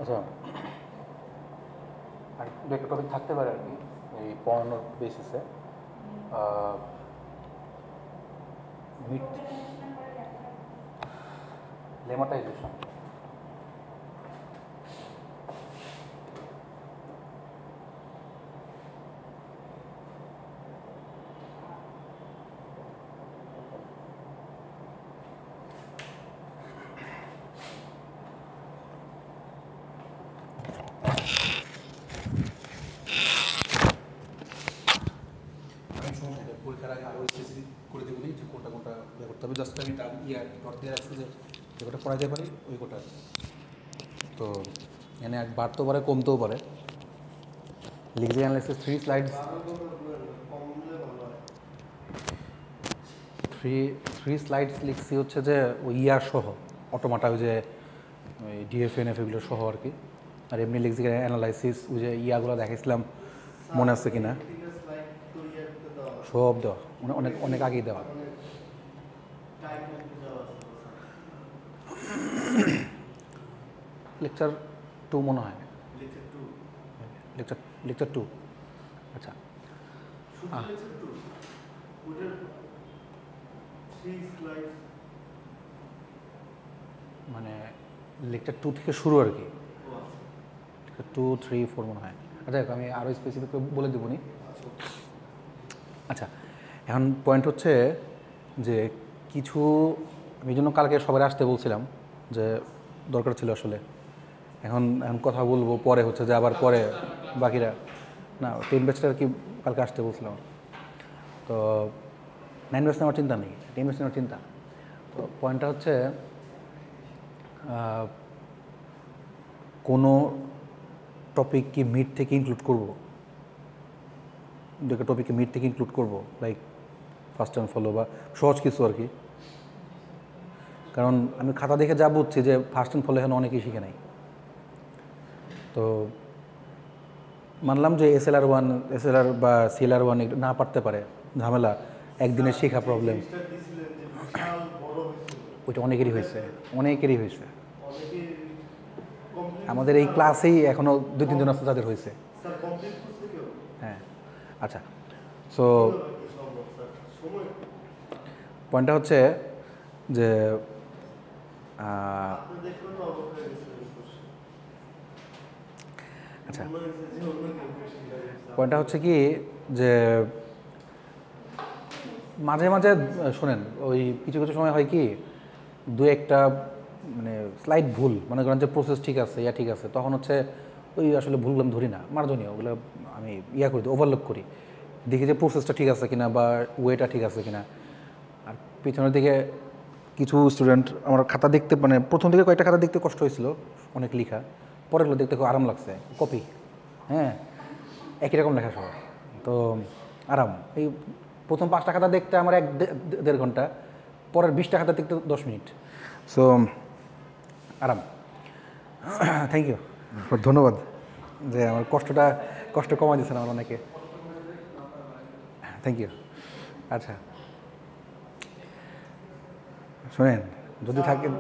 আচ্ছা, আর দু একটা টপিক থাকতে পারে আর কি এই পড়ানোর বেসিসে। মিড লেমাটাইজেশন। পরীক্ষার আগে আরও স্পেসিফিক করে দেবো যে কোনটা কোনটা ইয়ে করতে হবে। জাস্ট আমি তার ডট দিয়ে রাখছি যে কোটা পড়াইতে পারি ওই কোটা। তো এখানে বাড়তেও পারে কমতেও পারে। লিখছি অ্যানালাইসিস 3 স্লাইডস, 3 স্লাইডস লিখছি হচ্ছে যে ওই ইয়ার সহ অটোমাটা, ওই যে ওই ডিএফএনএফ এগুলো সহ আর কি। আর এমনি লিখছি অ্যানালাইসিস ওই যে ইয়াগুলো দেখাইছিলাম, মনে আছে কিনা, সব দেওয়া, অনেক অনেক আগেই দেওয়া। লেকচার 2 মনে হয়, লেকচার 2। আচ্ছা মানে লেকচার 2 থেকে শুরু আর কি, 2, 3, 4 মনে হয়। আচ্ছা আমি আরও স্পেসিফিক বলে দেবো নি। আচ্ছা এখন পয়েন্ট হচ্ছে যে কিছু, আমি জন্য কালকে সবাই আসতে বলছিলাম যে দরকার ছিল আসলে। এখন কথা বলবো পরে, হচ্ছে যে আবার পরে বাকিরা না 10 ব্যাচটা আর কি কালকে আসতে বলছিলাম। তো 9 ব্যাচ নেওয়ার চিন্তা নেই, 10 ব্যাচ নেওয়ার চিন্তা। তো পয়েন্টটা হচ্ছে কোনো টপিক কি মিড থেকে ইনক্লুড করবো, দুটো টপিককে মিড থেকে ইনক্লুড করবো, লাইক ফার্স্ট অ্যান্ড ফলো বা সহজ কিছু আর কি। কারণ আমি খাতা দেখে যা বুঝছি যে ফার্স্ট অ্যান্ড ফলো এখানে অনেকেই শিখে নাই। তো মানলাম যে SLR1, SLR বা CLR1 না পারতে পারে, ঝামেলা, একদিনের শেখা প্রবলেম, ওইটা অনেকেরই হয়েছে, অনেকেরই হয়েছে। আমাদের এই ক্লাসেই এখনও 2-3 জন আছে যাদের হয়েছে। হ্যাঁ আচ্ছা, সো পয়েন্টটা হচ্ছে যে আচ্ছা পয়েন্টটা হচ্ছে কি যে মাঝে মাঝে শোনেন, ওই কিছু কিছু সময় হয় কি, দু একটা মানে স্লাইড ভুল, মনে করেন যে প্রসেস ঠিক আছে, ঠিক আছে, তখন হচ্ছে ওই আসলে ভুলগুলো আমি ধরি না, মার্জনীয়, ওগুলো আমি করি দিই, ওভারলুক করি, দেখি যে প্রসেসটা ঠিক আছে কিনা বা ওয়েটা ঠিক আছে কিনা। আর পিছনের দিকে কিছু স্টুডেন্ট আমার খাতা দেখতে, মানে প্রথম দিকে কয়েকটা খাতা দেখতে কষ্ট হয়েছিল, অনেক লেখা, পরেরগুলো দেখতে খুব আরাম লাগছে, কপি, হ্যাঁ একই রকম লেখা সবাই, তো আরাম। এই প্রথম 5টা খাতা দেখতে আমার 1-1.5 ঘন্টা, পরের 20টা খাতা দেখতে 10 মিনিট, সো আরাম। থ্যাংক ইউ, ধন্যবাদ যে আমার কষ্ট কমাই দিয়েছেন আমার অনেকে, থ্যাংক ইউ। আচ্ছা শোনেন, যদি থাকেন,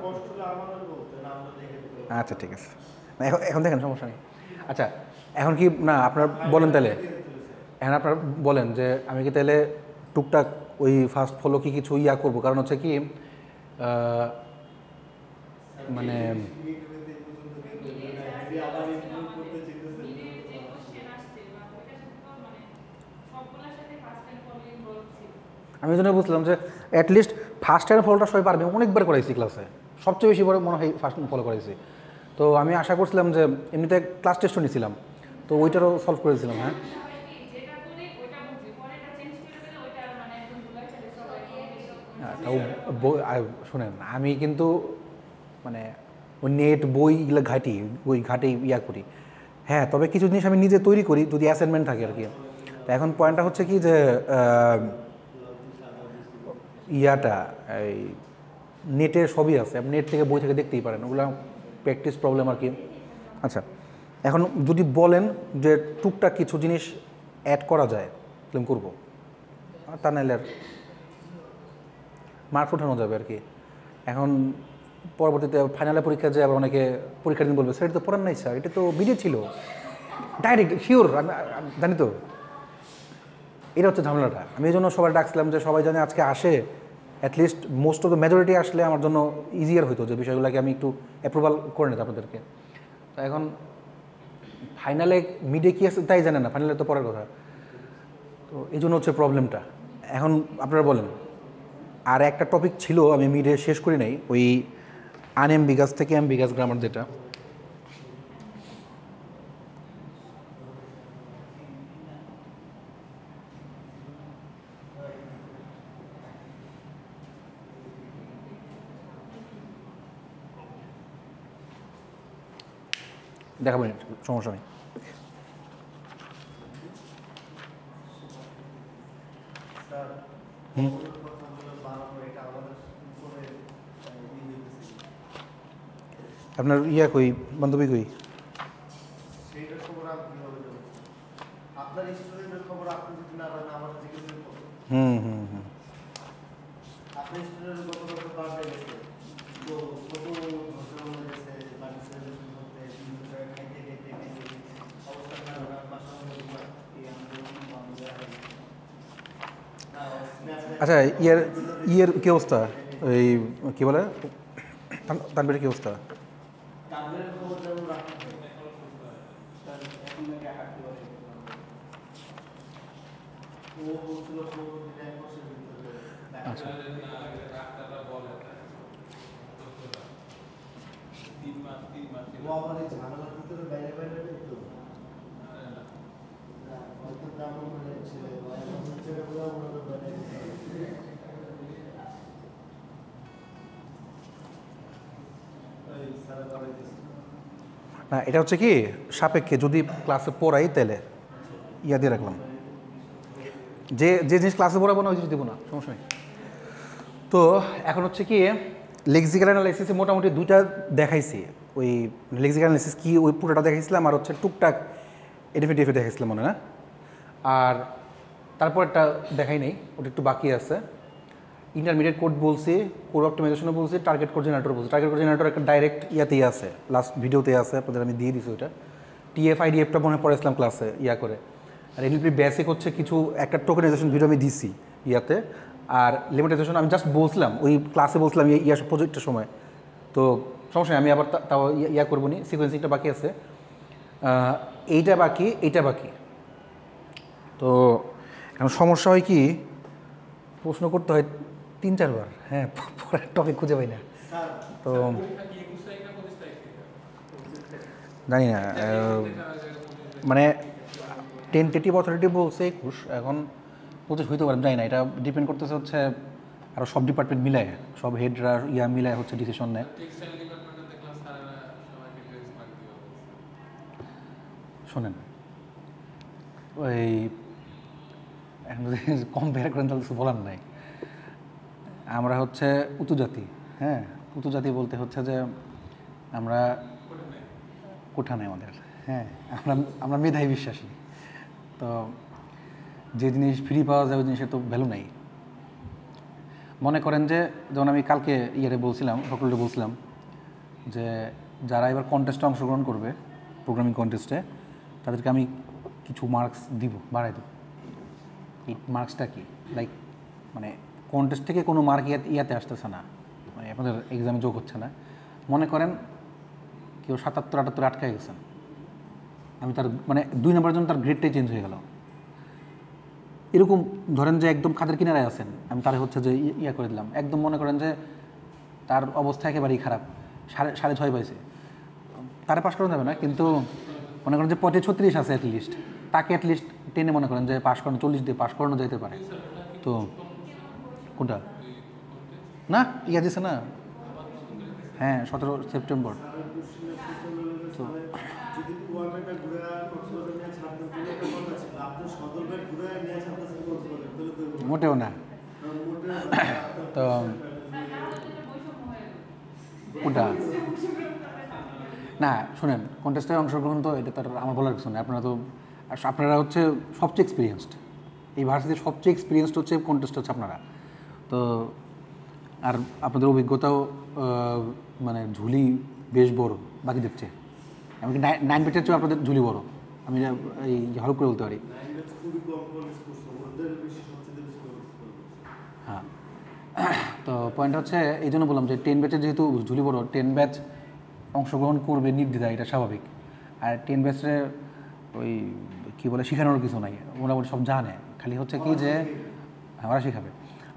আচ্ছা ঠিক আছে, এখন দেখেন সমস্যা নেই। আচ্ছা এখন কি না আপনার বলেন, তাহলে এখন আপনার বলেন যে আমি কি তাহলে টুকটাক ওই ফার্স্ট ফলো কি কিছু করবো, কারণ হচ্ছে কি মানে আমি এই জন্য বুঝলাম যে অ্যাটলিস্ট ফার্স্ট অ্যান্ড ফলোটা সবাই পারবে, অনেকবার করাইছি ক্লাসে, সবচেয়ে বেশি বড় মনে হয় ফার্স্ট অ্যান্ড ফলো করাইছি। তো আমি আশা করছিলাম যে এমনিতে ক্লাস টেস্টও নিয়েছিলাম, তো ওইটারও সলভ করেছিলাম। হ্যাঁ তাও শোনেন, আমি কিন্তু মানে ওই নেট বই এগুলো ঘাঁটি, ওই ঘাটে করি, হ্যাঁ, তবে কিছু জিনিস আমি নিজে তৈরি করি যদি অ্যাসাইনমেন্ট থাকে আর কি। তো এখন পয়েন্টটা হচ্ছে কি যে এই নেটে সবই আছে, আপনি নেট থেকে বই থেকে দেখতেই পারেন, ওগুলো প্র্যাকটিস প্রবলেম আর কি। আচ্ছা এখন যদি বলেন যে টুকটাক কিছু জিনিস অ্যাড করা যায় তাহলে আমি করবো, আর তা নাহলে আর মার্কস ওঠানো যাবে আর কি। এখন পরবর্তীতে ফাইনালে পরীক্ষা যে আবার অনেকে পরীক্ষার দিন বলবে স্যার এটা তো পড়ান নাই স্যার, এটা তো ভিডিও ছিল ডাইরেক্ট শিওর, আমি জানি তো, এটা হচ্ছে ঝামেলাটা। আমি এই জন্য সবাই ডাকছিলাম যে সবাই জানে আজকে আসে, at least most of the majority আসলে আমার জন্য ইজিয়ার হতো যে বিষয়গুলোকে আমি একটু অ্যাপ্রুভাল করে নিতাম আপনাদেরকে। তো এখন ফাইনালে মিডে কী আছে তাই জানে না, ফাইনালে তো পরের কথা। তো এই জন্য হচ্ছে প্রবলেমটা। এখন আপনারা বলেন, আর একটা টপিক ছিল আমি মিডে শেষ করি নাই, ওই আনএমবিগাস থেকে এমবিগাস গ্রামার যেটা। দেখাবো, সমস্যা নেই। আপনার ইয়া কই, বান্ধবী কই? হুম হুম হুম। আচ্ছা, ইয়ের কী অবস্থা? এই কী বলে, তানবীরের কী অবস্থা? আচ্ছা, না এটা হচ্ছে কি সাপেক্ষে, যদি ক্লাসে পড়াই তাহলে ইয়া দিয়ে রাখলাম, যে যে জিনিস ক্লাসে পড়াবো না ওই জিনিস দেবো না, সমস্যা নেই। তো এখন হচ্ছে কি লেক্সিক্যাল অ্যানালাইসিসে মোটামুটি দুইটা দেখাইছি, ওই লেক্সিক্যাল অ্যানালাইসিস কি ওই পুরোটা দেখাইছিলাম, আর হচ্ছে টুকটাক এডিফে দেখাইছিলাম মনে না। আর তারপর একটা দেখাই নেই, ওটা একটু বাকি আছে। ইন্টারমিডিয়েট কোড বলছি, কোড অপটিমাইজেশনও বলছি, টার্গেট কোড জেনারেটর বলছি। টার্গেট কোড জেনারেটর একটা ডাইরেক্ট ইয়াতেই আছে, লাস্ট ভিডিওতে আছে, আপনাদের আমি দিয়ে দিছি ওইটা। TF-IDF মনে পড়েছিলাম ক্লাসে ইয়া করে। আর এনএলপি বেসিক হচ্ছে কিছু একটা টোকেনাইজেশন ভিডিও আমি দিছি ইয়াতে। আর লিমিটাইজেশন আমি জাস্ট বলছিলাম, ওই ক্লাসে বলছিলাম ইয়া প্রজেক্টের সময়। তো সমস্যা নেই, আমি আবার তাও ইয়া করবো নি, সিকোয়েন্সিংটা বাকি আছে, এইটা বাকি, এইটা বাকি। তো এখন সমস্যা হয় কি, প্রশ্ন করতে হয় 3-4 বার, হ্যাঁ, পরের টপিক খুঁজে পাই না। তো জানি না, মানে টেন্টেটিভ অথরিটি বলছে 21, এখন 25 হইতে পারে, জানি না, এটা ডিপেন্ড করতেছে হচ্ছে আরও সব ডিপার্টমেন্ট মিলায়, সব হেডরা ইয়া মিলায় হচ্ছে ডিসিশন নেয়। শোনেন, ওই এখন যদি কম্পেয়ার করেন তাহলে কিছু বলার নাই। আমরা হচ্ছে উঁচু জাতি, হ্যাঁ, উঁচু জাতি বলতে হচ্ছে যে আমরা কোঠা নেই আমাদের, হ্যাঁ, আমরা মেধায় বিশ্বাসী। তো যে জিনিস ফ্রি পাওয়া যায় ওই জিনিসের তো ভ্যালু নাই। মনে করেন যে যেমন আমি কালকে বলছিলাম, সকলকে বলছিলাম যে যারা এবার কন্টেস্টে অংশগ্রহণ করবে, প্রোগ্রামিং কন্টেস্টে, তাদেরকে আমি কিছু মার্কস দিব, বাড়াই দেব। এই মার্কসটা কি, লাইক মানে কন্টেস্ট থেকে কোনো মার্ক ইয়াতে আসতেছে না, মানে আপনাদের এক্সামে যোগ হচ্ছে না। মনে করেন কেউ 77-78 আটকায় গেছেন, আমি তার মানে 2 নম্বরের জন্য তার গ্রেডটাই চেঞ্জ হয়ে গেল। এরকম ধরেন যে একদম খাদের কিনারায় আছেন, আমি তারে হচ্ছে যে ইয়া করে দিলাম, একদম মনে করেন যে তার অবস্থা একেবারেই খারাপ, 6.5 পাইছে, তারে পাস করানো যাবে না, কিন্তু মনে করেন যে 35-36 আছে অ্যাটলিস্ট, তাকে অ্যাটলিস্ট টেনে মনে করেন যে পাস করানো, 40 দিয়ে পাস করানো যেতে পারে। তো কোনটা না ইয়া দিছে না, হ্যাঁ 17 সেপ্টেম্বর। তো মোটেও না। তো কোনটা না, শোনেন, কন্টেস্টে অংশগ্রহণ তো এটা তার আমার বলার কিছু নেই, আপনারা হচ্ছে সবচেয়ে এক্সপিরিয়েন্সড, এই ভার্সিটির সবচেয়ে এক্সপিরিয়েন্সড হচ্ছে কন্টেস্ট হচ্ছে আপনারা। তো আর আপনাদের অভিজ্ঞতাও মানে ঝুলি বেশ বড় বাকি দেখছে, এমনকি 9 ব্যাচের চেয়েও আপনাদের ঝুলি বড়, আমি এই হল করে বলতে পারি। হ্যাঁ তো পয়েন্ট হচ্ছে এই জন্য বললাম যে 10 ব্যাচে যেহেতু ঝুলি বড়, 10 ব্যাচ অংশগ্রহণ করবে নির্দ্বিধায়, এটা স্বাভাবিক। আর 10 ব্যাচে ওই কী বলে শেখানোর কিছু নাই, মোটামুটি সব জানে, খালি হচ্ছে কি যে ওরা শেখাবে।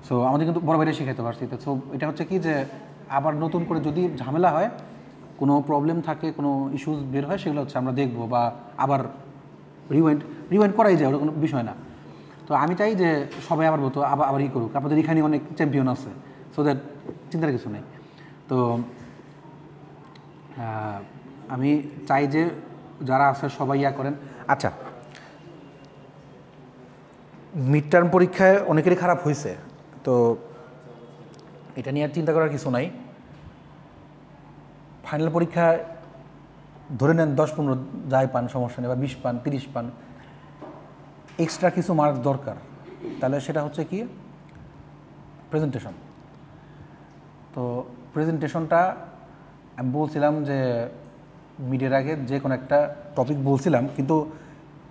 সো আমাদের কিন্তু বড় বাইরে শেখাতে পারছি। তো সো এটা হচ্ছে কি যে আবার নতুন করে যদি ঝামেলা হয়, কোনো প্রবলেম থাকে, কোনো ইস্যুস বের হয়, সেগুলো হচ্ছে আমরা দেখবো বা আবার রিওয়াইন্ড করাই যায়, ওটা কোনো বিষয় না। তো আমি চাই যে সবাই আবার বলতো আবার করুক, আপনাদের এখানে অনেক চ্যাম্পিয়ন আছে, সো দ্যাট চিন্তার কিছু নেই। তো আমি চাই যে যারা আছে সবাই করেন। আচ্ছা, মিড টার্ম পরীক্ষায় অনেকেরই খারাপ হয়েছে, তো এটা নিয়ে আর চিন্তা করার কিছু নাই। ফাইনাল পরীক্ষায় ধরে নেন 10-15 যাই পান সমস্যা নেই, বা 20 পান, 30 পান, এক্সট্রা কিছু মার্কস দরকার, তাহলে সেটা হচ্ছে কি প্রেজেন্টেশন। তো প্রেজেন্টেশনটা আমি বলছিলাম যে মিডের আগে যে কোনো একটা টপিক বলছিলাম, কিন্তু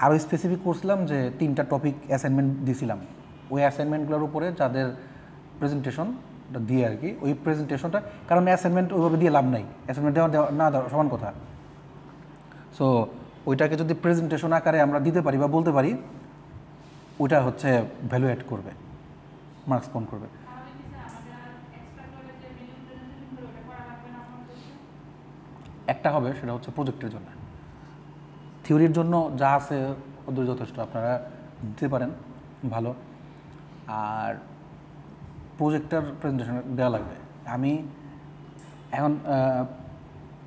আরও স্পেসিফিক করছিলাম যে 3টা টপিক অ্যাসাইনমেন্ট দিয়েছিলাম। ওই অ্যাসাইনমেন্টগুলোর উপরে যাদের প্রেজেন্টেশনটা দিয়ে আর কি, ওই প্রেজেন্টেশনটা, কারণ অ্যাসাইনমেন্ট ওইভাবে দিয়ে লাভ নাই, অ্যাসাইনমেন্ট দেওয়া না দেওয়া সমান কথা। সো ওইটাকে যদি প্রেজেন্টেশন আকারে আমরা দিতে পারি বা বলতে পারি, ওইটা হচ্ছে ভ্যালু অ্যাড করবে, মার্কস কম করবে। একটা হবে, সেটা হচ্ছে প্রজেক্টের জন্য। থিওরির জন্য যা আছে ওদের যথেষ্ট, আপনারা দিতে পারেন ভালো। আর প্রজেক্টার প্রেজেন্টেশন দেওয়া লাগবে। আমি এখন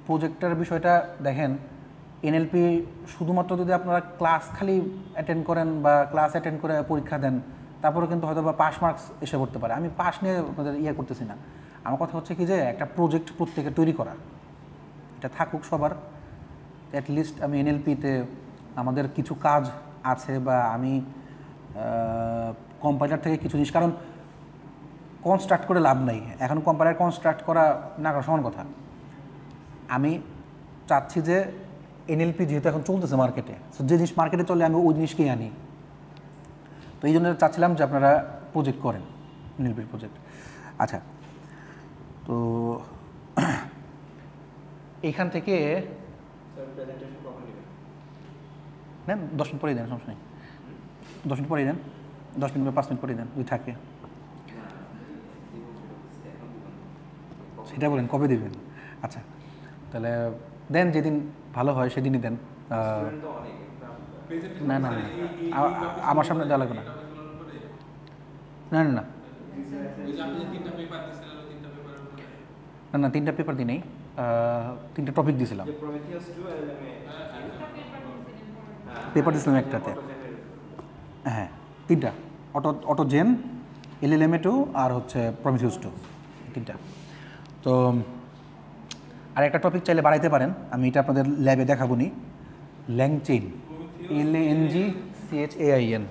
প্রজেক্টার বিষয়টা দেখেন, এনএলপি শুধুমাত্র যদি আপনারা ক্লাস খালি অ্যাটেন্ড করেন বা ক্লাস অ্যাটেন্ড করে পরীক্ষা দেন, তারপরে কিন্তু হয়তো বা পাস মার্কস এসে পড়তে পারে। আমি পাস নিয়ে আপনাদের করতেছি না, আমার কথা হচ্ছে কি যে একটা প্রজেক্ট প্রত্যেকে তৈরি করা, এটা থাকুক সবার। অ্যাটলিস্ট আমি এনএলপিতে আমাদের কিছু কাজ আছে, বা আমি কম্পাইলার থেকে কিছু জিনিস, কারণ কনস্ট্রাক্ট করে লাভ নাই, এখন কম্পাইলার কনস্ট্রাক্ট করা না করা সমান কথা। আমি চাচ্ছি যে এনএলপি যেহেতু এখন চলতেছে মার্কেটে, সো যে জিনিস মার্কেটে চলে আমি ওই জিনিসকেই আনি। তো এই জন্য চাচ্ছিলাম যে আপনারা প্রজেক্ট করেন, এনএলপির প্রজেক্ট। আচ্ছা, তো এইখান থেকে নেন 10 মিনিট পরেই দেন, সমস্যা নেই, 10 মিনিট পরেই দেন, 10 মিনিট বা 5 মিনিট পরেই দেন, যদি থাকে। সেটা বলেন কবে দেবেন? আচ্ছা, তাহলে দেন, যেদিন ভালো হয় সেদিনই দেন। না না না, আমার সামনে দেওয়া লাগবে না। না না না না না, 3টা পেপার দিই নেই, 3টা টপিক দিয়েছিলাম। পেপার দিয়েছিলাম একটাতে, হ্যাঁ 3টা, অটোজেন, LLMA2 আর হচ্ছে প্রমিথিউস 2, 3টা। তো আর একটা টপিক চাইলে বাড়াইতে পারেন, আমি এটা আপনাদের ল্যাবে দেখাবো নি। ল্যাংচেইন, LANGCHAIN।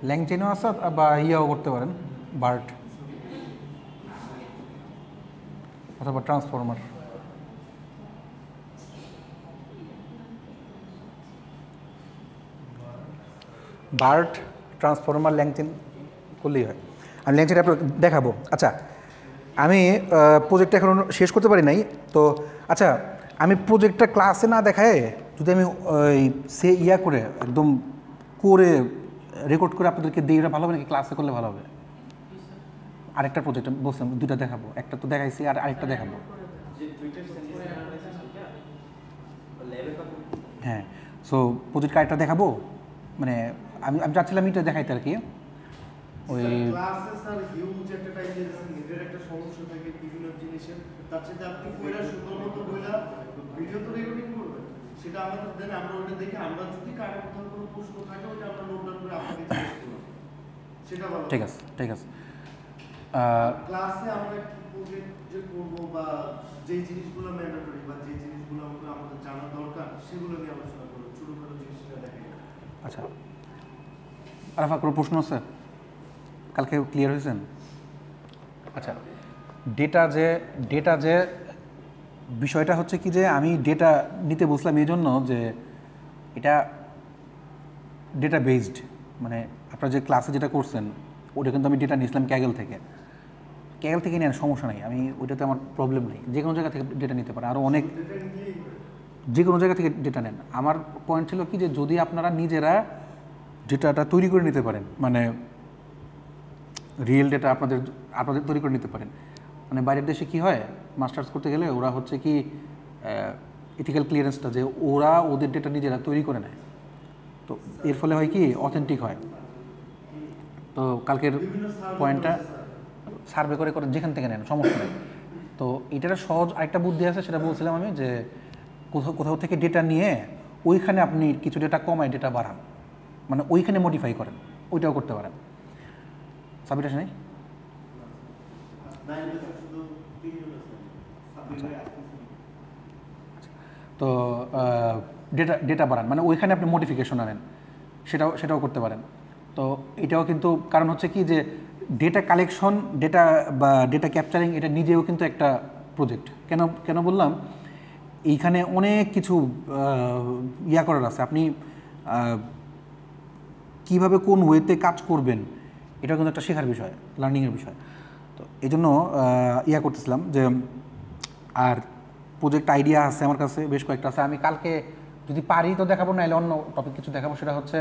ল্যাংচেইনও আছে, বা ইয়াও করতে পারেন, বার্ট অথবা ট্রান্সফর্মার। বার্ট, ট্রান্সফর্মার, ল্যাংচেইন করলেই হয়। আমি ল্যাংচেইন আপনার দেখাবো। আচ্ছা, আমি প্রজেক্টটা এখন শেষ করতে পারি নাই, তো আচ্ছা আমি প্রজেক্টটা ক্লাসে না দেখায় যদি আমি ওই করে একদম করে রেকর্ড করে আপনাদেরকে দিই, এটা ভালো হবে নাকি ক্লাসে করলে ভালো হবে? আরেকটা প্রজেক্ট বলছিলাম 2টা দেখাবো, একটা তো দেখাইছি, আর আরেকটা দেখাবো। হ্যাঁ, সো প্রজেক্ট আরেকটা দেখাবো, মানে আমি চাচ্ছিলাম এটা দেখাইতে আর কি। ওই ক্লাসে স্যার হিউজ একটা টাইম দিয়েছেন, নিজের একটা সমস্যা থাকে বিভিন্ন জিনিসের, তার সাথে আপনি কইরা সুন্দরমতো কইরা ভিডিও তো রেকর্ডিং করবেন, সেটা আমাদের দেন, আমরা ওটা দেখে আমরা যদি কারো কোথাও কোনো প্রশ্ন থাকে ওটা আমরা নোট ডাউন করে আপনাকে জিজ্ঞেস করব, সেটা ভালো। ঠিক আছে, ঠিক আছে। ক্লাসে আমরা কি প্রজেক্ট যে করব বা যেই জিনিসগুলো ম্যান্ডেটরি বা যেই জিনিসগুলো আমাদের জানা দরকার সেগুলো নিয়ে আলোচনা করব, ছোটখাটো জিনিসটা দেখাই। আচ্ছা, আরাফা কোনো প্রশ্ন আছে? কালকে ক্লিয়ার হয়েছেন? আচ্ছা, ডেটা যে বিষয়টা হচ্ছে কি যে আমি ডেটা নিতে বসলাম এই জন্য যে এটা ডেটা বেসড, মানে আপনারা যে ক্লাসে যেটা করছেন ওটা কিন্তু আমি ডেটা নিয়েছিলাম ক্যাগল থেকে নেন, সমস্যা নেই, আমি ওইটাতে আমার প্রবলেম নেই, যে কোনো জায়গা থেকে ডেটা নিতে পারে, আরও অনেক যে কোনো জায়গা থেকে ডেটা নেন। আমার পয়েন্ট ছিল কি যে যদি আপনারা নিজেরা ডেটাটা তৈরি করে নিতে পারেন, মানে রিয়েল ডেটা আপনাদের তৈরি করে নিতে পারেন, মানে বাইরের দেশে কি হয় মাস্টার্স করতে গেলে ওরা হচ্ছে কি এথিক্যাল ক্লিয়ারেন্সটা যে ওরা ওদের ডেটা নিজেরা তৈরি করে নেয়, তো এর ফলে হয় কি অথেন্টিক হয়। তো কালকের পয়েন্টটা সার্ভে করে করে যেখান থেকে নেন সমস্যা নেই। তো এটার সহজ আরেকটা বুদ্ধি আছে, সেটা বলছিলাম আমি যে কোথাও থেকে ডেটা নিয়ে ওইখানে আপনি কিছু ডেটা কমায় ডেটা বাড়ান, মানে ওইখানে মডিফাই করেন, ওইটাও করতে পারেন। সাবির আসে নাই? তো ডেটা বাড়ান, মানে ওইখানে আপনি মডিফিকেশন আনেন, সেটাও করতে পারেন। তো এটাও কিন্তু কারণ হচ্ছে কি যে ডেটা কালেকশন, ডেটা বা ডেটা ক্যাপচারিং এটা নিজেও কিন্তু একটা প্রজেক্ট। কেন বললাম, এইখানে অনেক কিছু করার আছে। আপনি কিভাবে কোন ওয়েতে কাজ করবেন এটা কিন্তু একটা শেখার বিষয়, লার্নিংয়ের বিষয়। তো এই জন্য করতেছিলাম যে, আর প্রজেক্ট আইডিয়া আছে আমার কাছে বেশ কয়েকটা আছে, আমি কালকে যদি পারি তো দেখাবো, নাহলে অন্য টপিক কিছু দেখাবো। সেটা হচ্ছে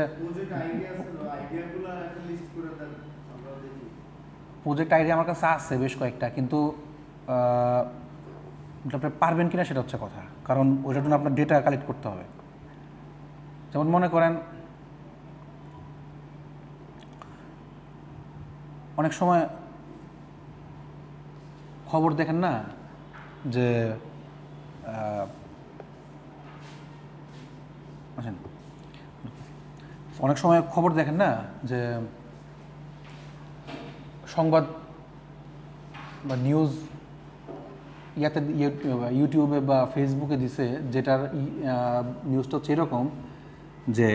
প্রজেক্ট আইডিয়া আমার কাছে আছে বেশ কয়েকটা, কিন্তু আপনি পারবেন কিনা সেটা হচ্ছে কথা, কারণ ওইটার জন্য আপনার ডেটা কালেক্ট করতে হবে। যেমন মনে করেন অনেক সময় খবর দেখেন না যে অনেক সময় খবর দেখেন না যে সংবাদ বা নিউজ ইউটিউবে বা ফেসবুকে দিছে, যেটার নিউজটা হচ্ছে এরকম যে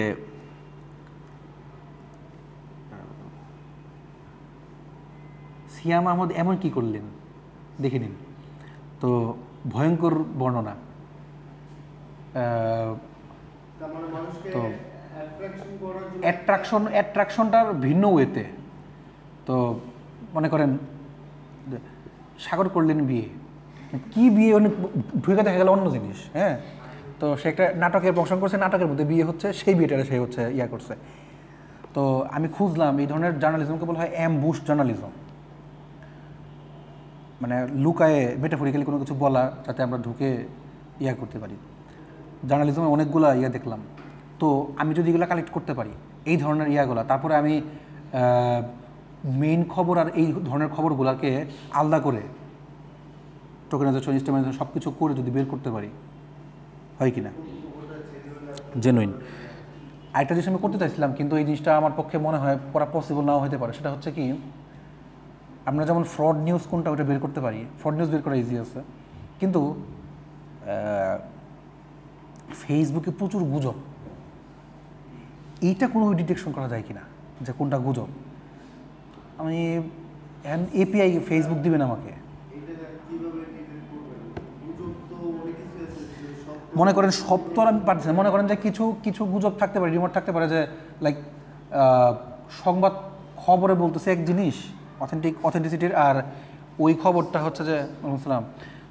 সিয়াম আহমদ এমন কি করলেন দেখে নিন। তো ভয়ঙ্কর বর্ণনা। তো অ্যাট্রাকশনটার ভিন্ন ওয়েতে। তো মনে করেন সাগর করলেন বিয়ে, কি বিয়ে, অনেক ঢুকে দেখা গেল অন্য জিনিস। হ্যাঁ, তো সে একটা নাটকের প্রসঙ্গ করছে, নাটকের মধ্যে বিয়ে হচ্ছে, সেই বিয়েটা সে হচ্ছে করছে। তো আমি খুঁজলাম এই ধরনের জার্নালিজমকে বলা হয় অ্যাম্বুশ জার্নালিজম, মানে লুকায়ে মেটাফরিক্যালি কোনো কিছু বলা যাতে আমরা ঢুকে করতে পারি। জার্নালিজমে অনেকগুলো দেখলাম। তো আমি যদি এগুলো কালেক্ট করতে পারি এই ধরনের তারপরে আমি মেইন খবর আর এই ধরনের খবরগুলোকে আলাদা করে টোকেনাইজেশন, সিস্টেমাইজেশন সব কিছু করে যদি বের করতে পারি, হয় কি না জেনুইন। আরেকটা জিনিস আমি করতে চাইছিলাম, কিন্তু এই জিনিসটা আমার পক্ষে মনে হয় করা পসিবল নাও হতে পারে। সেটা হচ্ছে কি, আমরা যেমন ফ্রড নিউজ কোনটা ওটা বের করতে পারি, ফ্রড নিউজ বের করা ইজি আছে, কিন্তু ফেসবুকে প্রচুর গুজব, এইটা কোনোভাবে ডিটেকশন করা যায় কিনা যে কোনটা গুজব। আমি এপিআই ফেসবুক দিবেন আমাকে, মনে করেন সব তো আর আমি পারছি না। মনে করেন যে কিছু গুজব থাকতে পারে, রিমোট থাকতে পারে, যে লাইক সংবাদ খবরে বলতেছে এক জিনিস অথেন্টিসিটির, আর ওই খবরটা হচ্ছে যে বুঝলাম।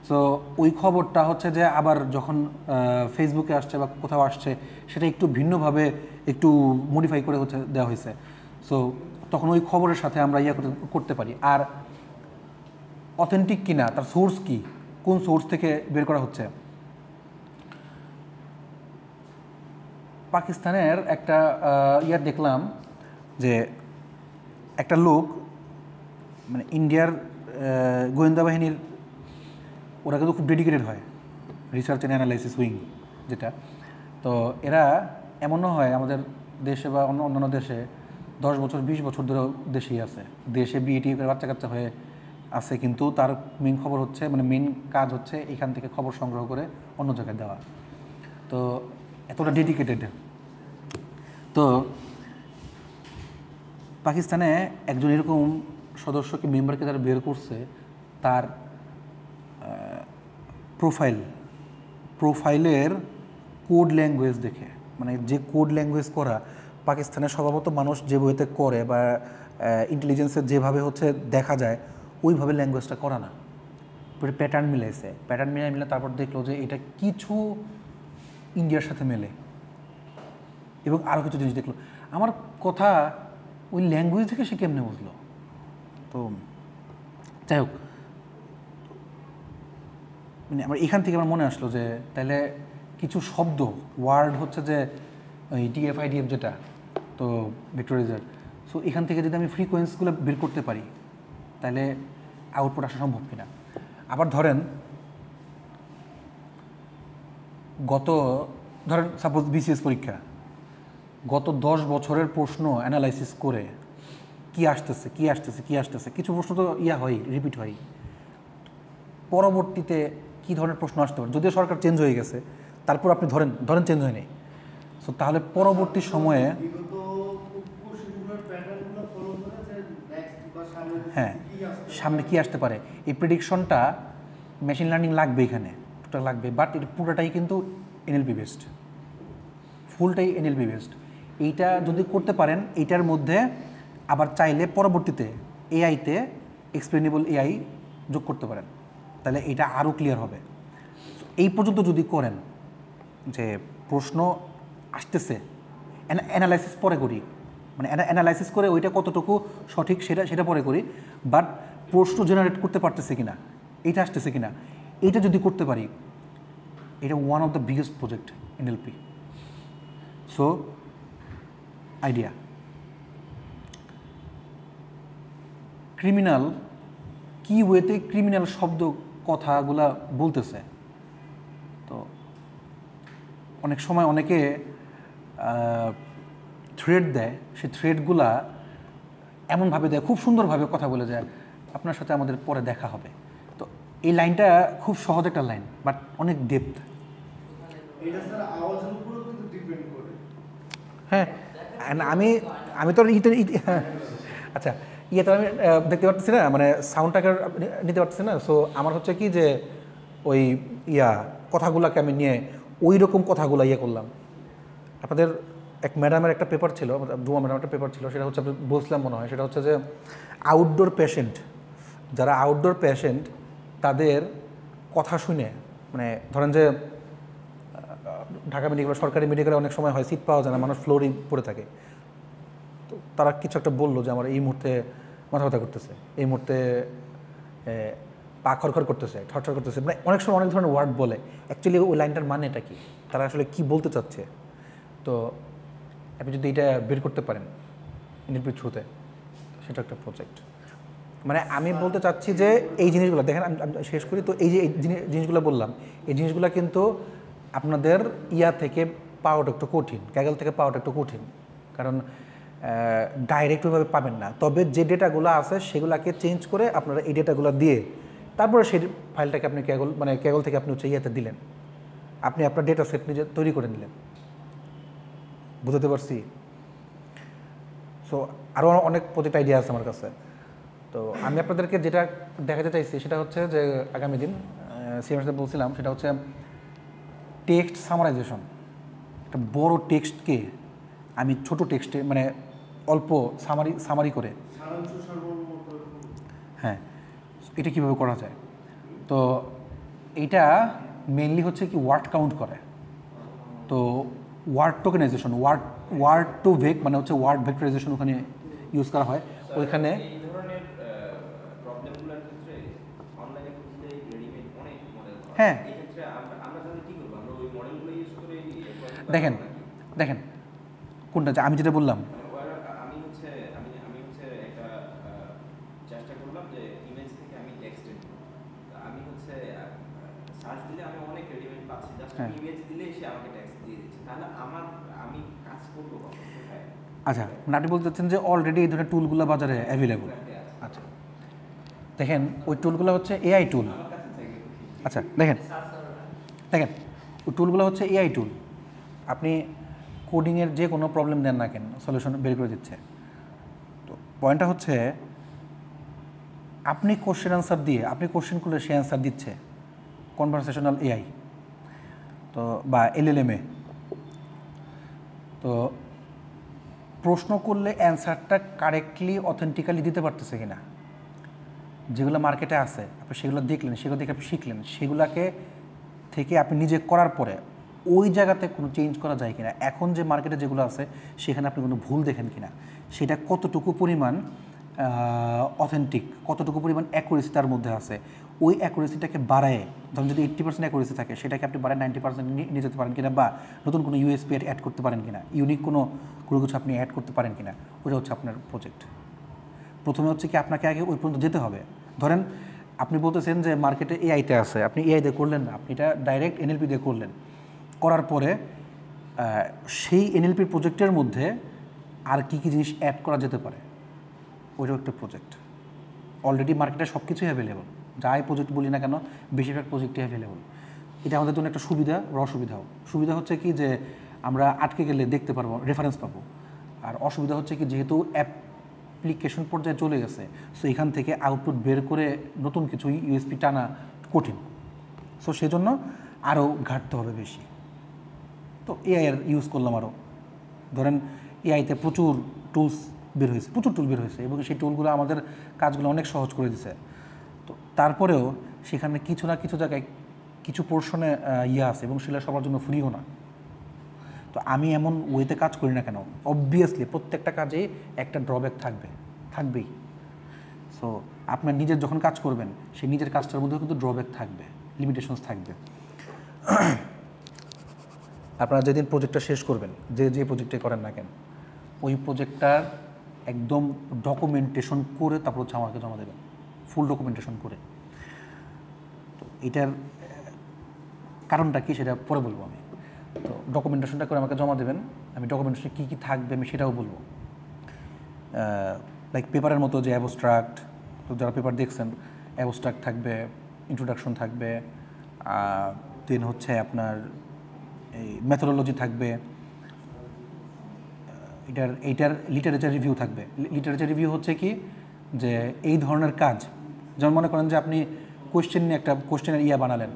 সো ওই খবরটা হচ্ছে যে আবার যখন ফেসবুকে আসছে বা কোথাও আসছে সেটা একটু ভিন্নভাবে একটু মডিফাই করে হচ্ছে দেওয়া হয়েছে। সো তখন ওই খবরের সাথে আমরা করতে পারি। আর অথেন্টিক কিনা, তার সোর্স কি, কোন সোর্স থেকে বের করা হচ্ছে। পাকিস্তানের একটা দেখলাম যে একটা লোক, মানে ইন্ডিয়ার গোয়েন্দা বাহিনীর, ওরা কিন্তু খুব ডেডিকেটেড হয়, রিসার্চ অ্যান্ড অ্যানালাইসিস উইং যেটা। তো এরা এমনও হয় আমাদের দেশে বা অন্যান্য দেশে 10 বছর 20 বছর ধরে দেশেই আছে, দেশে বিএটি করে বাচ্চা কাচ্চা হয়ে আছে, কিন্তু তার মেন খবর হচ্ছে, মানে মেন কাজ হচ্ছে এখান থেকে খবর সংগ্রহ করে অন্য জায়গায় দেওয়া। তো এতটা ডেডিকেটেড। তো পাকিস্তানে একজন এরকম সদস্যকে, মেম্বারকে তারা বের করছে, তার প্রোফাইলের কোড ল্যাঙ্গুয়েজ দেখে, মানে যে কোড ল্যাঙ্গুয়েজ করা পাকিস্তানের স্বভাবত মানুষ যে বইতে করে বা ইন্টেলিজেন্সের যেভাবে হচ্ছে দেখা যায় ওইভাবে ল্যাঙ্গুয়েজটা করা না, প্যাটার্ন মিলাইছে, প্যাটার্ন মিলে তারপর দেখলো যে এটা কিছু ইন্ডিয়ার সাথে মেলে এবং আরও কিছু জিনিস দেখলো। আমার কথা ওই ল্যাঙ্গুয়েজ থেকে সে কেমনে বুঝলো? তো যাই হোক, মানে আমার এখান থেকে আমার মনে আসলো যে তাহলে কিছু শব্দ ওয়ার্ড হচ্ছে যে ওই টিএফআইডিএফ যেটা, তো ভিক্টোরিয়ার, সো এখান থেকে যদি আমি ফ্রিকোয়েন্সিগুলো বের করতে পারি তাহলে আউটপুট আসা সম্ভব কিনা। আবার ধরেন সাপোজ বিসিএস পরীক্ষা, গত 10 বছরের প্রশ্ন অ্যানালাইসিস করে কি আসতেছে কিছু প্রশ্ন তো হয়, রিপিট হয়, পরবর্তীতে কী ধরনের প্রশ্ন আসতে পারে, যদিও সরকার চেঞ্জ হয়ে গেছে তারপর আপনি ধরেন চেঞ্জ হয়নি, সো তাহলে পরবর্তী সময়ে হ্যাঁ সামনে কি আসতে পারে এই প্রেডিকশনটা মেশিন লার্নিং লাগবে, এখানে টোটাল লাগবে, বাট এটা পুরোটাই কিন্তু এনএলপি বেসড, ফুলটাই এনএলপি বেসড। এইটা যদি করতে পারেন, এইটার মধ্যে আবার চাইলে পরবর্তীতে এআইতে এক্সপ্লেনেবল এআই যোগ করতে পারেন, তাহলে এটা আরও ক্লিয়ার হবে। এই পর্যন্ত যদি করেন যে প্রশ্ন আসতেছে, অ্যানালাইসিস পরে করি, মানে অ্যানালাইসিস করে ওইটা কতটুকু সঠিক সেটা পরে করি, বাট প্রশ্ন জেনারেট করতে পারতেছে কিনা, এইটা আসতেছে কিনা, এইটা যদি করতে পারি, এটা one of the biggest project NLP. So idea, criminal কি ওয়েতে ক্রিমিনাল শব্দ কথাগুলা বলতেছে, তো অনেক সময় অনেকে থ্রেড দেয়, সে থ্রেডগুলা এমনভাবে দেয়, খুব সুন্দরভাবে কথা বলে যায়, আপনার সাথে আমাদের পরে দেখা হবে। তো এই লাইনটা খুব সহজ একটা লাইন, বাট অনেক ডেপথ। হ্যাঁ, আমি তো আচ্ছা ইয়ে তো আমি দেখতে পারতেছি না, মানে সাউন্ডটাকে নিতে পারতেছি না, সো আমার হচ্ছে কি যে ওই কথাগুলোকে আমি নিয়ে ওই রকম কথাগুলো করলাম। আপনাদের এক ম্যাডামের একটা পেপার ছিল, ডুমা ম্যাডামের একটা পেপার ছিল, সেটা হচ্ছে আপনি বলছিলাম মনে হয়, সেটা হচ্ছে যে আউটডোর পেশেন্ট, যারা আউটডোর পেশেন্ট তাদের কথা শুনে, মানে ধরেন যে ঢাকা মেডিকেল সরকারি মেডিকেলে অনেক সময় হয় সিট পাওয়া যায় না, মানুষ ফ্লোরেই পড়ে থাকে, তো তারা কিছু একটা বললো যে আমার এই মুহূর্তে মাথা ব্যথা করতেছে, এই মুহূর্তে পা খরখর করতেছে, ঠরঠর করতেছে, মানে অনেক সময় অনেক ধরনের ওয়ার্ড বলে, অ্যাকচুয়ালি ওই লাইনটার মানেটা কি, তারা আসলে কি বলতে চাচ্ছে। তো আপনি যদি এটা বের করতে পারেন এনএলপির থ্রুতে, সেটা একটা প্রজেক্ট। মানে আমি বলতে চাচ্ছি যে এই জিনিসগুলো দেখেন, আমি শেষ করি, তো এই যে জিনিসগুলো বললাম, এই জিনিসগুলো কিন্তু আপনাদের থেকে পাওয়াটা একটু কঠিন, ক্যাগল থেকে পাওয়াটা একটু কঠিন, কারণ ডাইরেক্ট ওইভাবে পাবেন না। তবে যে ডেটাগুলো আছে সেগুলোকে চেঞ্জ করে আপনারা এই ডেটাগুলো দিয়ে তারপরে সেই ফাইলটাকে আপনি ক্যাগল থেকে আপনি হচ্ছে দিলেন, আপনি আপনার ডেটা সেট নিজে তৈরি করে নিলেন। বুঝতে পারছি? সো আরও অনেক প্রজেক্ট আইডিয়া আছে আমার কাছে। তো আমি আপনাদেরকে যেটা দেখাতে চাইছি সেটা হচ্ছে যে আগামী দিন সিএমএসে বলছিলাম, সেটা হচ্ছে টেক্সট সামারাইজেশন। একটা বড় টেক্সটকে আমি ছোট টেক্সটে, মানে অল্প সামারি করে, হ্যাঁ, এটা কীভাবে করা যায়। তো এইটা মেইনলি হচ্ছে কি ওয়ার্ড কাউন্ট করে, তো ওয়ার্ড টোকেনাইজেশন, ওয়ার্ড টু ভেক, মানে হচ্ছে ওয়ার্ড ভেক্টরাইজেশন ওখানে ইউজ করা হয়। ওইখানে হ্যাঁ দেখেন কোনটা, আমি যেটা বললাম, আচ্ছা মানে আপনি বলতে চাচ্ছেন যে অলরেডি এই ধরনের টুলগুলো বাজারে অ্যাভেলেবল। আচ্ছা দেখেন ওই টুলগুলো হচ্ছে এআই টুল। আচ্ছা দেখেন ওই টুলগুলো হচ্ছে এআই টুল, আপনি কোডিংয়ের যে কোনো প্রবলেম দেন না কেন সলিউশন বের করে দিচ্ছে। তো পয়েন্টটা হচ্ছে আপনি কোশ্চেন আনসার দিয়ে, আপনি কোশ্চেন করলে সে অ্যান্সার দিচ্ছে, কনভারসেশনাল এআই, তো বা এলএলএমএ। তো প্রশ্ন করলে অ্যান্সারটা কারেক্টলি অথেন্টিক্যালি দিতে পারতেছে কিনা, যেগুলো মার্কেটে আছে আপনি সেগুলো দেখলেন, সেগুলো দেখে আপনি শিখলেন, সেগুলোকে থেকে আপনি নিজে করার পরে ওই জায়গাতে কোনো চেঞ্জ করা যায় কিনা, এখন যে মার্কেটে যেগুলো আছে সেখানে আপনি কোনো ভুল দেখেন কিনা, সেটা কতটুকু পরিমাণ অথেন্টিক, কতটুকু পরিমাণ অ্যাকুরেসি তার মধ্যে আছে, ওই অ্যাকুরেসিটাকে বাড়ায়, ধরুন যদি 80% অ্যাকুরেসি থাকে সেটাকে আপনি বাড়ায় 90% নিয়ে যেতে পারেন কিনা, বা নতুন কোনো ইউএসপি অ্যাড করতে পারেন কিনা, ইউনিক কোনো কিছু আপনি অ্যাড করতে পারেন কিনা, ওটা হচ্ছে আপনার প্রজেক্ট। প্রথমে হচ্ছে কি আপনাকে আগে ওই পর্যন্ত যেতে হবে। ধরেন আপনি বলতেছেন যে মার্কেটে এআইতে আছে, আপনি এআই দিয়ে করলেন না, আপনি এটা ডাইরেক্ট এনএলপি দিয়ে করলেন, করার পরে সেই এনএলপির প্রজেক্টের মধ্যে আর কী কী জিনিস অ্যাড করা যেতে পারে, ওইটাও একটা প্রজেক্ট। অলরেডি মার্কেটে সব কিছুই অ্যাভেলেবল, যাই প্রজেক্ট বলি না কেন বেশিরভাগ প্রজেক্টই অ্যাভেলেবল। এটা আমাদের জন্য একটা সুবিধা বা অসুবিধাও। সুবিধা হচ্ছে কি যে আমরা আটকে গেলে দেখতে পারবো, রেফারেন্স পাবো। আর অসুবিধা হচ্ছে কি যেহেতু অ্যাপ্লিকেশন পর্যায়ে চলে গেছে, সো এখান থেকে আউটপুট বের করে নতুন কিছু ইউএসপি টানা কঠিন। সো সেজন্য আরও ঘাটতে হবে বেশি। তো এআই এর ইউজ করলাম আরও, ধরেন এআইতে প্রচুর টুলস বের হয়েছে, প্রচুর টুল বের হয়েছে এবং সেই টুলগুলো আমাদের কাজগুলো অনেক সহজ করে দিছে। তো তারপরেও সেখানে কিছু না কিছু জায়গায় কিছু পোর্শনে আছে এবং সেটা সবার জন্য ফ্রিও না। তো আমি এমন ওয়েতে কাজ করি না কেন, অবভিয়াসলি প্রত্যেকটা কাজে একটা ড্রব্যাক থাকবেই। সো আপনার নিজের যখন কাজ করবেন সেই নিজের কাজটার মধ্যেও কিন্তু ড্রব্যাক থাকবে, লিমিটেশনস থাকবে। আপনারা যেদিন প্রজেক্টটা শেষ করবেন, যে প্রজেক্টে করেন না কেন, ওই প্রজেক্টটার একদম ডকুমেন্টেশন করে তারপর হচ্ছে আমাকে জমা দেবেন, ফুল ডকুমেন্টেশন করে। তো এটার কারণটা কি সেটা পরে বলবো আমি। তো ডকুমেন্টেশনটা করে আমাকে জমা দেবেন, আমি ডকুমেন্টেশনে কী কী থাকবে আমি সেটাও বলবো। লাইক পেপারের মতো যে অ্যাবস্ট্রাক্ট, তো যারা পেপার দেখছেন অ্যাবস্ট্রাক্ট থাকবে, ইন্ট্রোডাকশন থাকবে, দেন হচ্ছে আপনার এই মেথোডোলজি থাকবে, এইটার লিটারেচার রিভিউ থাকবে। লিটারেচার রিভিউ হচ্ছে কি যে এই ধরনের কাজ, যেমন মনে করেন যে আপনি কোয়েশ্চেন নিয়ে একটা কোয়েশ্চেনের বানালেন,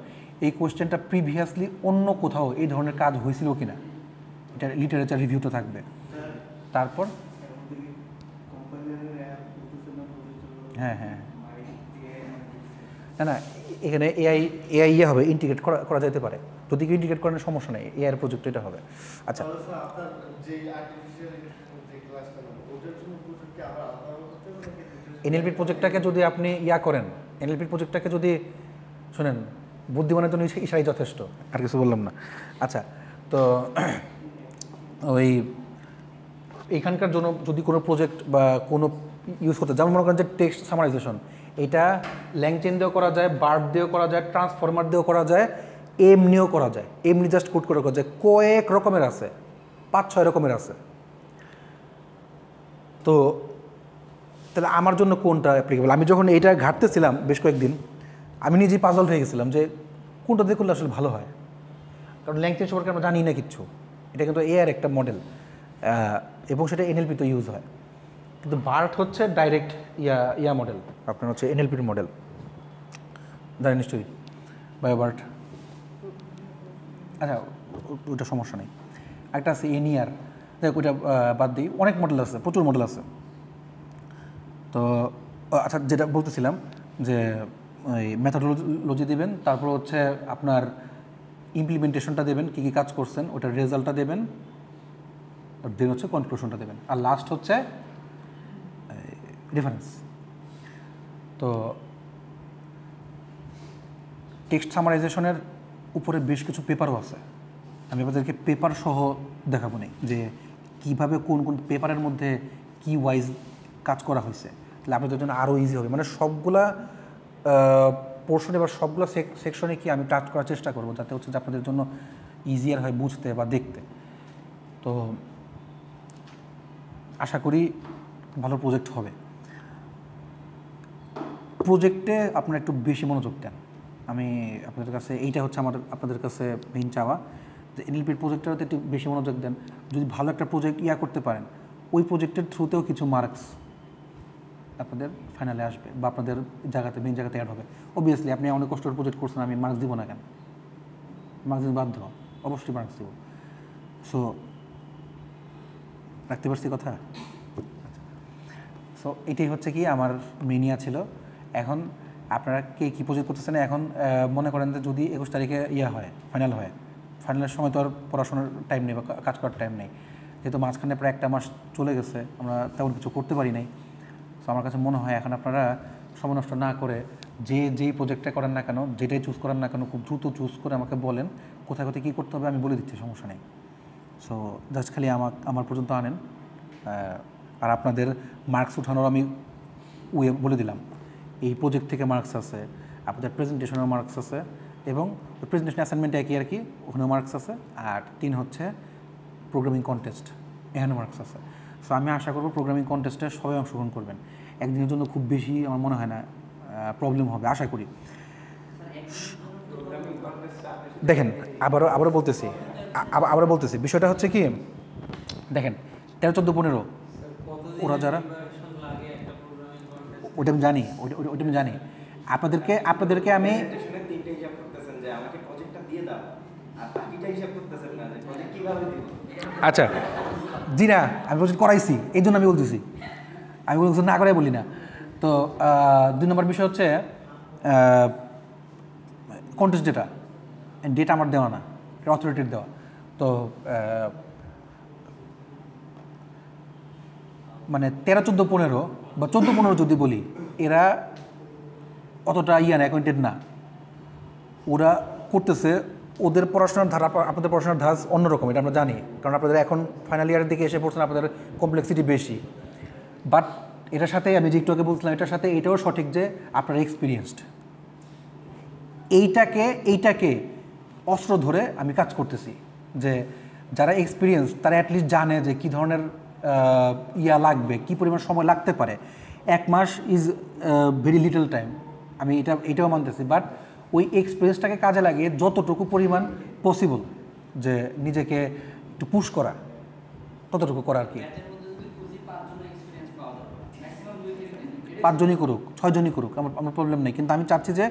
এই কোয়েশ্চেনটা প্রিভিয়াসলি অন্য কোথাও এই ধরনের কাজ হয়েছিল কি না, এটার লিটারেচার রিভিউটা থাকবে। তারপর হ্যাঁ না এখানে এআই হবে ইন্টিগ্রেট করা যেতে পারে, যদি কেউ ইন্টিগ্রেট করার সমস্যা নেই, এআইয়ের প্রজেক্ট এটা হবে। আচ্ছা, এনএলপির প্রজেক্টটাকে যদি আপনি করেন, এনএলপির প্রজেক্টটাকে যদি শোনেন, বুদ্ধিমানের জন্য ইশারাই যথেষ্ট, আর কিছু বললাম না। আচ্ছা, তো ওই এইখানকার জন্য যদি কোনো প্রজেক্ট বা কোনো ইউজ করতে, যেমন মনে করেন যে টেক্সট সামারাইজেশন, এটা ল্যাংচেন দিয়েও করা যায়, বার্ব দিয়েও করা যায়, ট্রান্সফরমার দিয়েও করা যায়, এমনিও করা যায়, এমনি জাস্ট কোড করে করা যায়, কয়েক রকমের আছে, 5-6 রকমের আছে। তো তাহলে আমার জন্য কোনটা অ্যাপ্লিকেবল? আমি যখন এইটা ঘাটতেছিলাম বেশ কয়েকদিন, আমি নিজেই পাজল হয়ে গেছিলাম যে কোনটা দিয়ে করলে আসলে ভালো হয়, কারণ ল্যাংচেন সম্পর্কে আমরা জানি না কিচ্ছু। এটা কিন্তু এআর একটা মডেল এবং সেটা এনএলপিতে ইউজ হয়, কিন্তু বার্ট হচ্ছে ডাইরেক্ট মডেল, আপনার হচ্ছে এনএলপির মডেল, জানেন নিশ্চয়ই বায়োবার্ট। আচ্ছা, ওইটা সমস্যা নেই। একটা আছে এনিয়ার, দেখ ওইটা বাদ দিই, অনেক মডেল আছে, প্রচুর মডেল আছে। তো আচ্ছা, যেটা বলতেছিলাম যে ওই মেথোডোলজি দেবেন, তারপর হচ্ছে আপনার ইমপ্লিমেন্টেশনটা দেবেন, কী কী কাজ করছেন ওটার রেজাল্টটা দেবেন, আর দেন হচ্ছে কনক্লুশনটা দেবেন, আর লাস্ট হচ্ছে রেফারেন্স। তো টেক্সট সামারাইজেশনের উপরে বেশ কিছু পেপারও আছে, আমি আপনাদেরকে পেপার সহ দেখাবো না যে কীভাবে কোন কোন পেপারের মধ্যে কি ওয়াইজ কাজ করা হয়েছে, তাহলে আপনাদের জন্য আরও ইজি হবে। মানে সবগুলা পোর্শনে বা সবগুলো সেকশনে কি আমি টাচ করার চেষ্টা করবো, যাতে হচ্ছে যে আপনাদের জন্য ইজিয়ার হয় বুঝতে বা দেখতে। তো আশা করি ভালো প্রজেক্ট হবে। প্রজেক্টে আপনারা একটু বেশি মনোযোগ দেন, আমি আপনাদের কাছে এইটা হচ্ছে আমার আপনাদের কাছে মেইন চাওয়া, যে এনএলপির প্রজেক্টটাতে একটু বেশি মনোযোগ দেন। যদি ভালো একটা প্রজেক্ট করতে পারেন, ওই প্রজেক্টের থ্রুতেও কিছু মার্কস আপনাদের ফাইনালে আসবে বা আপনাদের জায়গাতে মেন জায়গাতে অ্যাড হবে। অবভিয়াসলি আপনি অনেক কষ্ট করে প্রজেক্ট করছেন, আমি মার্কস দিব না কেন? মার্কস দিতে বাধ্য, অবশ্যই মার্কস দিব। সো রাখতে পারছি কথা? সো এটাই হচ্ছে কি আমার মেনিয়া ছিল। এখন আপনারা কে কী প্রজেক্ট করতেছেন? এখন মনে করেন যে যদি 21 তারিখে হয়, ফাইনাল হয়, ফাইনালের সময় তো আর পড়াশোনার টাইম নেই বা কাজ করার টাইম নেই, যেহেতু মাঝখানে প্রায় একটা মাস চলে গেছে, আমরা তেমন কিছু করতে পারি নাই। সো আমার কাছে মনে হয় এখন আপনারা সময় নষ্ট না করে যেই প্রজেক্টটা করেন না কেন, যেটাই চুজ করেন না কেন, খুব দ্রুত চুজ করে আমাকে বলেন কোথায় কোথায় কী করতে হবে, আমি বলে দিচ্ছি, সমস্যা নেই। সো জাস্ট খালি আমার পর্যন্ত আনেন। আর আপনাদের মার্কস উঠানোর আমি বলে দিলাম, এই প্রজেক্ট থেকে মার্কস আছে, আপনাদের প্রেজেন্টেশনের মার্কস আছে, এবং প্রেজেন্টেশন অ্যাসাইনমেন্ট একই আর কি, ওখানেও মার্কস আছে। আর 3 হচ্ছে প্রোগ্রামিং কন্টেস্ট, এখানে মার্কস আছে। সো আমি আশা করবো প্রোগ্রামিং কন্টেস্টে সবাই অংশগ্রহণ করবেন। একদিনের জন্য খুব বেশি আমার মনে হয় না প্রবলেম হবে, আশা করি। দেখেন আবারও বলতেছি বিষয়টা হচ্ছে কি, দেখেন 13, 14, 15 ওরা যারা, ওটা আমি জানি, ওটা আমি জানি। আপনাদেরকে আমি আচ্ছা জি না, আমি প্রজেক্ট করাইছি, এই জন্য আমি বলতেছি, আমি বলছি না করে বলি না। তো 2 নম্বর বিষয় হচ্ছে কন্টেস্ট ডেটা আমার দেওয়া না, অথরিটির দেওয়া। তো মানে 13, 14, 15 বা 14, 15 যদি বলি, এরা অতটা না, অ্যাকোয়েন্টেড না। ওরা করতেছে, ওদের পড়াশোনার ধারা আপনাদের পড়াশোনার ধারা অন্যরকম, এটা আমরা জানি, কারণ আপনাদের এখন ফাইনাল ইয়ারের দিকে এসে পড়ছেন, আপনাদের কমপ্লেক্সিটি বেশি। বাট এটার সাথে আমি যে একটু আগে বলছিলাম, এটার সাথে এটাও সঠিক যে আপনারা এক্সপিরিয়েন্সড, এইটাকে অস্ত্র ধরে আমি কাজ করতেছি, যে যারা এক্সপিরিয়েন্স তারা অ্যাটলিস্ট জানে যে কী ধরনের লাগবে, কী পরিমাণ সময় লাগতে পারে। 1 much is very little time, আমি এটাও মানতেছি। বাট ওই এক্সপিরিয়েন্সটাকে কাজে লাগিয়ে যতটুকু পরিমাণ পসিবল যে নিজেকে একটু পুশ করা, ততটুকু করা আর কি। 5 জনই করুক, 6 জনই করুক, আমার প্রবলেম নেই। কিন্তু আমি চাচ্ছি যে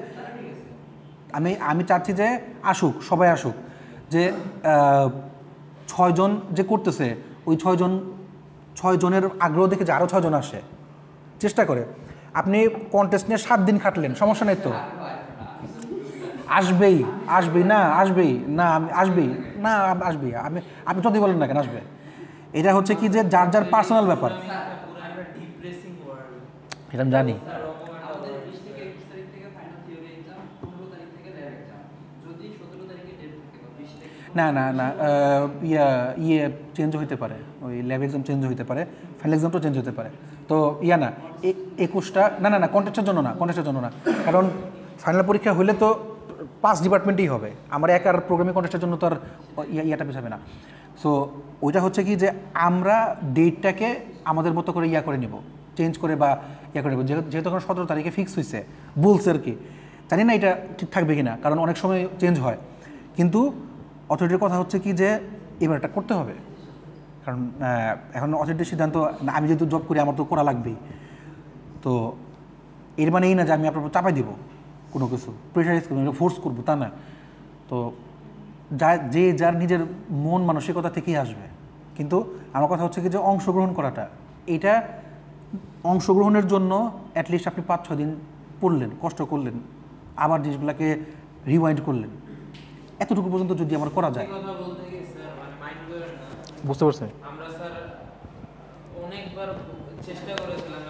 আমি চাচ্ছি যে আসুক, সবাই আসুক, যে 6 জন যে করতেছে, ওই 6 জনের আগ্রহ দেখে যে আরও 6 জন আসে, চেষ্টা করে। আপনি কন্টেস্ট নিয়ে 7 দিন খাটলেন, সমস্যা নেই তো, আসবেই না, আপনি যদি বলেন না কেন আসবে। এটা হচ্ছে কি যে যার পার্সোনাল ব্যাপার, এটা আমি জানি। না চেঞ্জ হইতে পারে, ওই ল্যাব এক্সাম চেঞ্জ হইতে পারে, ফাইনাল এক্সামটাও চেঞ্জ হতে পারে। তো না 21টা না কন্টেস্টের জন্য না, কারণ ফাইনাল পরীক্ষা হইলে তো 5 ডিপার্টমেন্টেই হবে, আমার একার প্রোগ্রামিং কন্টেস্টের জন্য তো আর ইয়াটা পেছাবে না। সো ওইটা হচ্ছে কি যে আমরা ডেটটাকে আমাদের মতো করে করে নিব, চেঞ্জ করে বা করে নেব, যেহেতু এখন 17 তারিখে ফিক্স হয়েছে বলছে আর কি, জানি না এটা ঠিক থাকবে কিনা, কারণ অনেক সময় চেঞ্জ হয়। কিন্তু অথরিটির কথা হচ্ছে কি যে এবার এটা করতে হবে, কারণ এখন অথরিটির সিদ্ধান্ত, আমি যেহেতু জব করি আমার তো করা লাগবেই। তো এর মানে এই না যে আমি আপনার চাপাই দিব কোনো কিছু, প্রেশারাইজ করবো, ফোর্স করবো, তা না। তো যার নিজের মন মানসিকতা থেকেই আসবে। কিন্তু আমার কথা হচ্ছে কি যে অংশগ্রহণ করাটা, এটা অংশগ্রহণের জন্য অ্যাটলিস্ট আপনি 5-6 দিন পড়লেন, কষ্ট করলেন, আবার জিনিসগুলোকে রিওয়াইন্ড করলেন, এতটুকু পর্যন্ত যদি আমার করা যায়। বুঝতে পারছেন? আমরা স্যার অনেকবার চেষ্টা করেছিলাম